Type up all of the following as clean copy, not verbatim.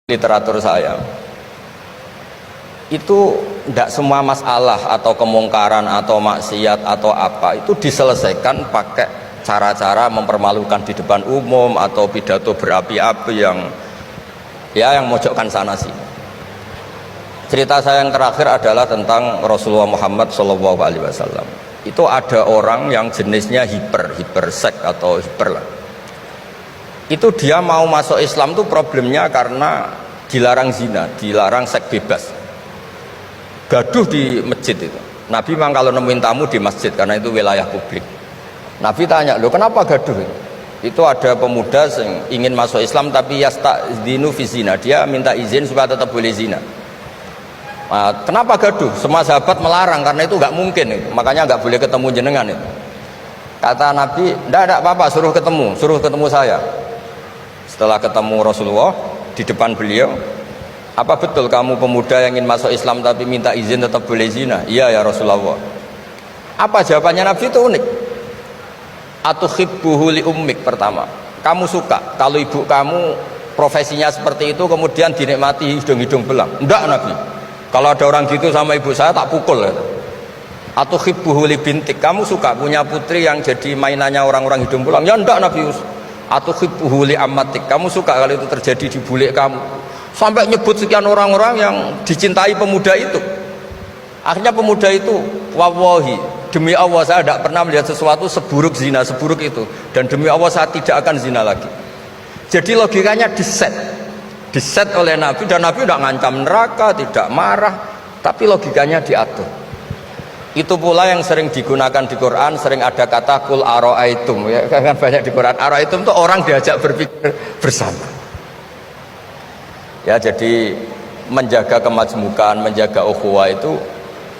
literatur saya itu tidak semua masalah atau kemungkaran atau maksiat atau apa itu diselesaikan pakai cara-cara mempermalukan di depan umum atau pidato berapi-api yang mojokkan sana sini. Cerita saya yang terakhir adalah tentang Rasulullah Muhammad SAW. Itu ada orang yang jenisnya hipersek atau hiper lah. Itu dia mau masuk Islam tuh problemnya karena dilarang zina, dilarang seks bebas, gaduh di masjid itu. Nabi memang kalau nemuin tamu di masjid karena itu wilayah publik. Nabi tanya, loh kenapa gaduh? Itu ada pemuda yang ingin masuk Islam tapi yasta'dzinu fi zina, dia minta izin supaya tetap boleh zina. Nah, kenapa gaduh? Semua sahabat melarang karena itu nggak mungkin, makanya nggak boleh ketemu jenengan itu. Kata Nabi, tidak apa-apa, suruh ketemu saya. Setelah ketemu Rasulullah di depan beliau, apa betul kamu pemuda yang ingin masuk Islam tapi minta izin tetap boleh zina? Iya ya Rasulullah. Apa jawabannya Nabi itu unik. Atuhibbuhu li ummik, pertama, kamu suka kalau ibu kamu profesinya seperti itu kemudian dinikmati hidung-hidung belang? Enggak Nabi, kalau ada orang gitu sama ibu saya tak pukul. Atuhibbuhu li bintik, kamu suka punya putri yang jadi mainannya orang-orang hidung belang? Ya enggak Nabi. Atuhibbuhu li ammatik, kamu suka kalau itu terjadi di bule kamu? Sampai nyebut sekian orang-orang yang dicintai pemuda itu. Akhirnya pemuda itu, wallahi, demi Allah saya tidak pernah melihat sesuatu seburuk zina, seburuk itu, dan demi Allah saya tidak akan zina lagi. Jadi logikanya diset oleh Nabi, dan Nabi tidak ngancam neraka, tidak marah, tapi logikanya diatur. Itu pula yang sering digunakan di Quran, sering ada kata kul aro'aitum, ya kan banyak di Quran. Aro'aitum itu orang diajak berpikir bersama. Ya, jadi menjaga kemajmukan, menjaga ukhuwah itu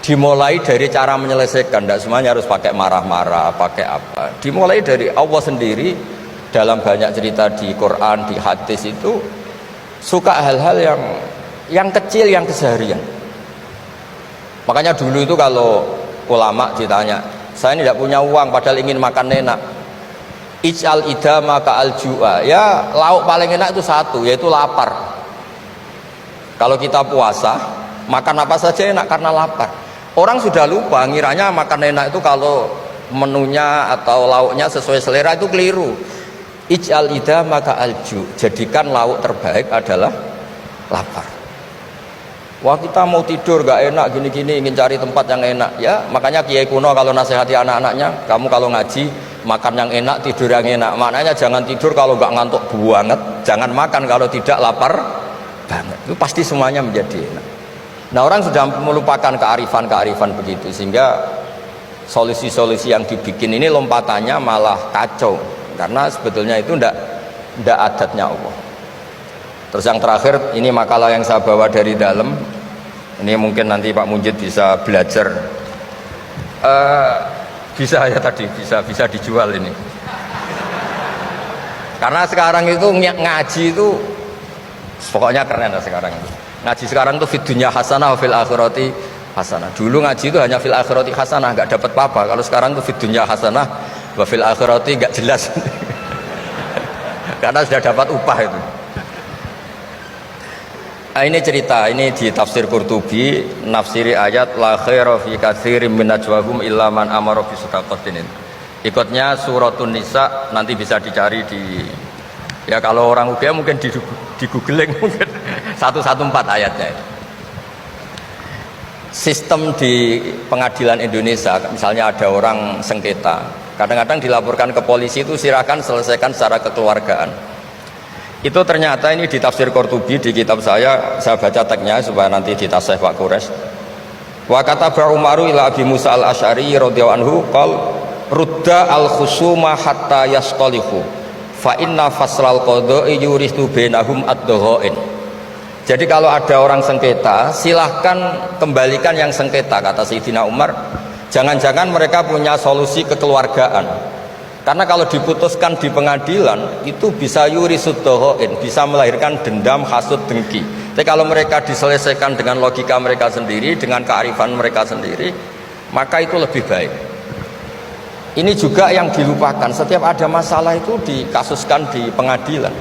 dimulai dari cara menyelesaikan. Tidak semuanya harus pakai marah-marah, pakai apa. Dimulai dari Allah sendiri. Dalam banyak cerita di Quran, di hadis itu suka hal-hal yang kecil, yang keseharian. Makanya dulu itu kalau ulama ditanya, saya ini tidak punya uang padahal ingin makan enak, ij'al idama ka'al ju'a, ya lauk paling enak itu satu, yaitu lapar. Kalau kita puasa makan apa saja enak karena lapar. Orang sudah lupa, ngiranya makan enak itu kalau menunya atau lauknya sesuai selera, itu keliru. Ij'al idama ka'al ju', jadikan lauk terbaik adalah lapar. Wah, kita mau tidur gak enak gini-gini, ingin cari tempat yang enak. Ya makanya kiai kuno kalau nasihati anak-anaknya, kamu kalau ngaji makan yang enak, tidur yang enak. Maknanya jangan tidur kalau gak ngantuk banget, jangan makan kalau tidak lapar banget. Itu pasti semuanya menjadi enak. Nah, orang sudah melupakan kearifan begitu, sehingga solusi-solusi yang dibikin ini lompatannya malah kacau, karena sebetulnya itu ndak adatnya Allah. Terus yang terakhir, ini makalah yang saya bawa dari dalam. Ini mungkin nanti Pak Munjid bisa belajar. Bisa ya tadi, bisa dijual ini. Karena sekarang itu ngaji itu pokoknya keren lah sekarang itu. Ngaji sekarang itu fid dunya hasanah wa fil akhirati hasanah. Dulu ngaji itu hanya fil akhirati hasanah, enggak dapat apa-apa. Kalau sekarang itu fid dunya hasanah wa fil akhirati enggak jelas. Karena sudah dapat upah itu. Nah, ini cerita, ini di tafsir Qurtubi, nafsiri ayat la khaira fi katsirin min najwahum illa man amara bi shadaqatin. Ikutnya suratun Nisa, nanti bisa dicari di, ya kalau orang UGM mungkin di googling mungkin 114 ayatnya. Sistem di pengadilan Indonesia, misalnya ada orang sengketa, kadang-kadang dilaporkan ke polisi itu silakan selesaikan secara kekeluargaan. Itu ternyata ini di tafsir Qurtubi, di kitab saya baca teksnya supaya nanti ditasih Pak Quraisy. Wa kataba Umaru ila Abi Musa al-Asy'ari radhiyallahu anhu qol rudda al-khusuma hatta yastalihu fa inna faslal qada'i yuristu bainahum ad-dhaghain. Jadi kalau ada orang sengketa, silahkan kembalikan yang sengketa, kata Sayyidina Umar. Jangan-jangan mereka punya solusi kekeluargaan. Karena kalau diputuskan di pengadilan itu bisa yurisud dhahain, bisa melahirkan dendam, hasud, dengki. Tapi kalau mereka diselesaikan dengan logika mereka sendiri, dengan kearifan mereka sendiri, maka itu lebih baik. Ini juga yang dilupakan, setiap ada masalah itu dikasuskan di pengadilan.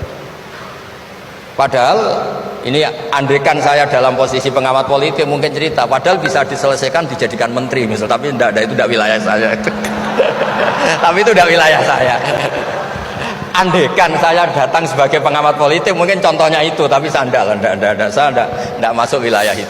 Padahal Ini andaikan saya dalam posisi pengamat politik mungkin cerita, padahal bisa diselesaikan dijadikan menteri misal, tapi itu tidak wilayah saya. Tapi itu tidak wilayah saya. Andaikan saya datang sebagai pengamat politik mungkin contohnya itu, tapi saya tidak masuk wilayah itu.